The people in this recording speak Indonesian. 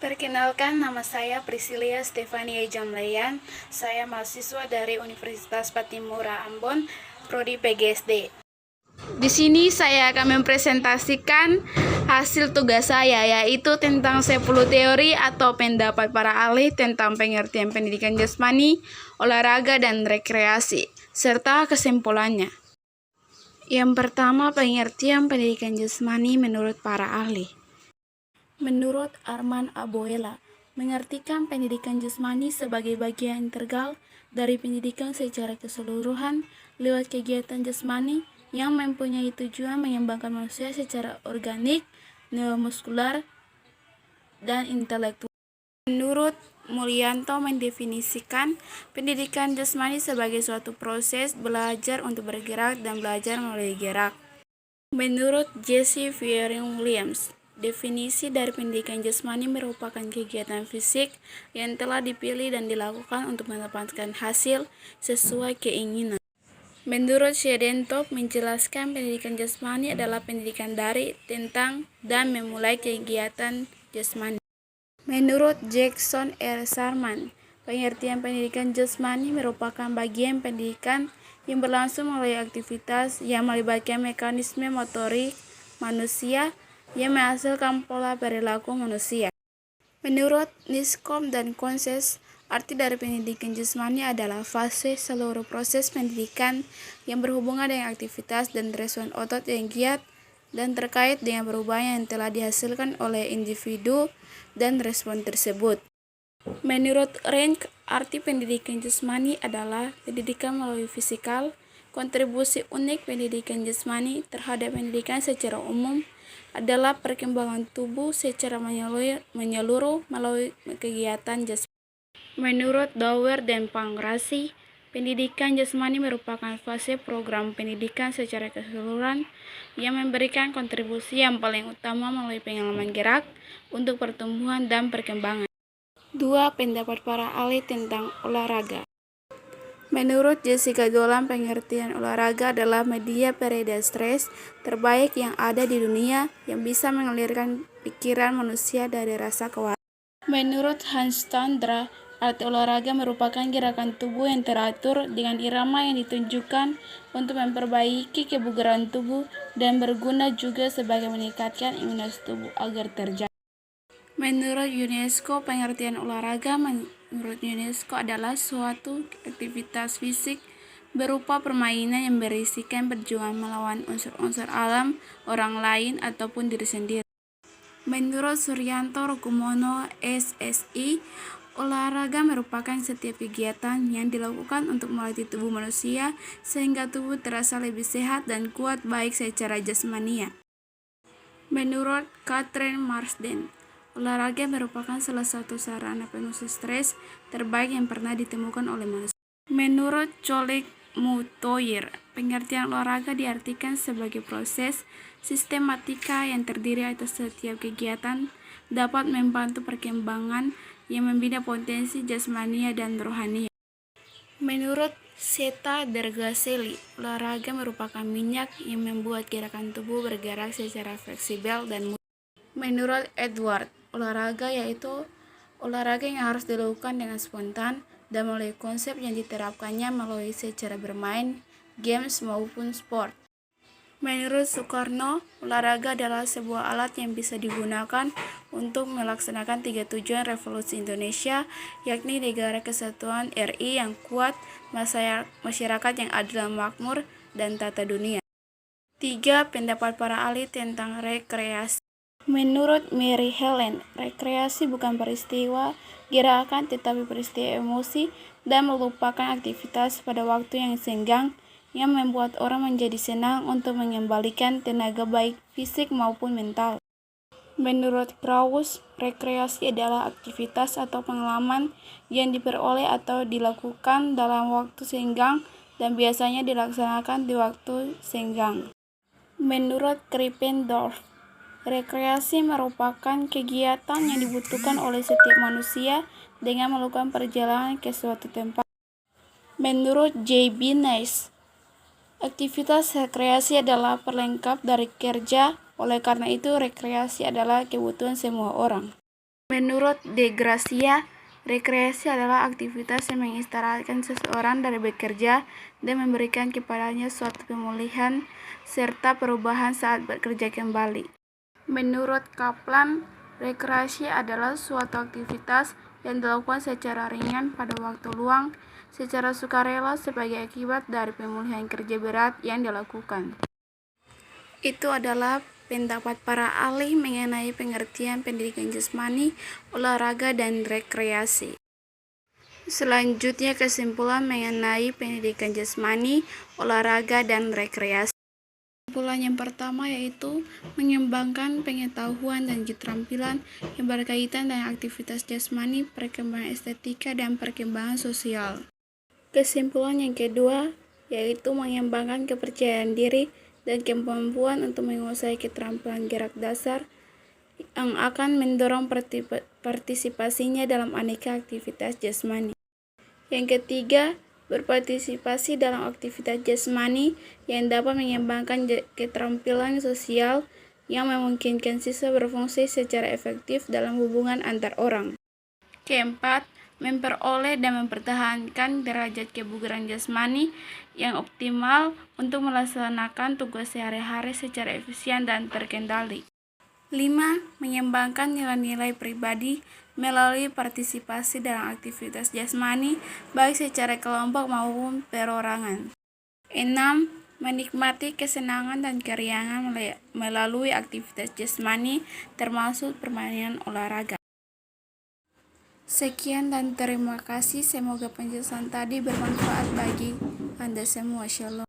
Perkenalkan, nama saya Priscilia Stefania Jamleyan. Saya mahasiswa dari Universitas Patimura Ambon, Prodi PGSD. Di sini saya akan mempresentasikan hasil tugas saya, yaitu tentang 10 teori atau pendapat para ahli tentang pengertian pendidikan jasmani, olahraga, dan rekreasi, serta kesimpulannya. Yang pertama, pengertian pendidikan jasmani menurut para ahli. Menurut Arman Aboela, mengartikan pendidikan jasmani sebagai bagian integral dari pendidikan secara keseluruhan lewat kegiatan jasmani yang mempunyai tujuan mengembangkan manusia secara organik, neuromuskular, dan intelektual. Menurut Mulyanto mendefinisikan pendidikan jasmani sebagai suatu proses belajar untuk bergerak dan belajar melalui gerak. Menurut Jesse Fearing Williams, definisi dari pendidikan jasmani merupakan kegiatan fisik yang telah dipilih dan dilakukan untuk mendapatkan hasil sesuai keinginan. Menurut Shedentop menjelaskan pendidikan jasmani adalah pendidikan dari, tentang, dan memulai kegiatan jasmani. Menurut Jackson R. Sharman, pengertian pendidikan jasmani merupakan bagian pendidikan yang berlangsung melalui aktivitas yang melibatkan mekanisme motorik manusia yang menghasilkan pola perilaku manusia. Menurut Niskom dan Konses, arti dari pendidikan jasmani adalah fase seluruh proses pendidikan yang berhubungan dengan aktivitas dan respon otot yang giat dan terkait dengan perubahan yang telah dihasilkan oleh individu dan respon tersebut. Menurut Rank, arti pendidikan jasmani adalah pendidikan melalui fisikal. Kontribusi unik pendidikan jasmani terhadap pendidikan secara umum adalah perkembangan tubuh secara menyeluruh melalui kegiatan jasmani. Menurut Dower dan Pangrasi, pendidikan jasmani merupakan fase program pendidikan secara keseluruhan yang memberikan kontribusi yang paling utama melalui pengalaman gerak untuk pertumbuhan dan perkembangan. 2. Pendapat para ahli tentang olahraga. Menurut Jessica Dolan, pengertian olahraga adalah media pereda stres terbaik yang ada di dunia yang bisa mengalirkan pikiran manusia dari rasa khawatir. Menurut Hans Tandra, arti olahraga merupakan gerakan tubuh yang teratur dengan irama yang ditunjukkan untuk memperbaiki kebugaran tubuh dan berguna juga sebagai meningkatkan imunitas tubuh agar terjaga. Menurut UNESCO, pengertian olahraga menurut UNESCO adalah suatu aktivitas fisik berupa permainan yang berisikan perjuangan melawan unsur-unsur alam, orang lain, ataupun diri sendiri. Menurut Suryanto Rokumono, SSI, olahraga merupakan setiap kegiatan yang dilakukan untuk melatih tubuh manusia sehingga tubuh terasa lebih sehat dan kuat baik secara jasmania. Menurut Catherine Marsden, olahraga merupakan salah satu sarana pengusir stres terbaik yang pernah ditemukan oleh manusia. Menurut Colek Mutoyer, pengertian olahraga diartikan sebagai proses sistematika yang terdiri atas setiap kegiatan dapat membantu perkembangan yang membina potensi jasmania dan rohania. Menurut Seta Dergaseli, olahraga merupakan minyak yang membuat gerakan tubuh bergerak secara fleksibel dan mudah. Menurut Edward, olahraga yaitu olahraga yang harus dilakukan dengan spontan dan melalui konsep yang diterapkannya melalui secara bermain, games maupun sport. Menurut Soekarno, olahraga adalah sebuah alat yang bisa digunakan untuk melaksanakan 3 tujuan revolusi Indonesia, yakni negara kesatuan RI yang kuat, masyarakat yang adil dan makmur, dan tata dunia. 3. Pendapat para ahli tentang rekreasi. Menurut Mary Helen, rekreasi bukan peristiwa gerakan tetapi peristiwa emosi dan melupakan aktivitas pada waktu yang senggang yang membuat orang menjadi senang untuk mengembalikan tenaga baik fisik maupun mental. Menurut Krauss, rekreasi adalah aktivitas atau pengalaman yang diperoleh atau dilakukan dalam waktu senggang dan biasanya dilaksanakan di waktu senggang. Menurut Krippendorff, rekreasi merupakan kegiatan yang dibutuhkan oleh setiap manusia dengan melakukan perjalanan ke suatu tempat. Menurut J.B. Nice, aktivitas rekreasi adalah pelengkap dari kerja, oleh karena itu rekreasi adalah kebutuhan semua orang. Menurut De Gracia, rekreasi adalah aktivitas yang mengistirahatkan seseorang dari bekerja dan memberikan kepadanya suatu pemulihan serta perubahan saat bekerja kembali. Menurut Kaplan, rekreasi adalah suatu aktivitas yang dilakukan secara ringan pada waktu luang, secara sukarela sebagai akibat dari pemulihan kerja berat yang dilakukan. Itu adalah pendapat para ahli mengenai pengertian pendidikan jasmani, olahraga, dan rekreasi. Selanjutnya kesimpulan mengenai pendidikan jasmani, olahraga, dan rekreasi. Kesimpulan yang pertama yaitu mengembangkan pengetahuan dan keterampilan yang berkaitan dengan aktivitas jasmani, perkembangan estetika, dan perkembangan sosial. Kesimpulan yang kedua yaitu mengembangkan kepercayaan diri dan kemampuan untuk menguasai keterampilan gerak dasar yang akan mendorong partisipasinya dalam aneka aktivitas jasmani. Yang ketiga, berpartisipasi dalam aktivitas jasmani yang dapat mengembangkan keterampilan sosial yang memungkinkan siswa berfungsi secara efektif dalam hubungan antar orang. Keempat, memperoleh dan mempertahankan derajat kebugaran jasmani yang optimal untuk melaksanakan tugas sehari-hari secara efisien dan terkendali. 5. Mengembangkan nilai-nilai pribadi melalui partisipasi dalam aktivitas jasmani baik secara kelompok maupun perorangan. 6. Menikmati kesenangan dan keriangan melalui aktivitas jasmani termasuk permainan olahraga. Sekian dan terima kasih. Semoga penjelasan tadi bermanfaat bagi Anda semua. Shalom.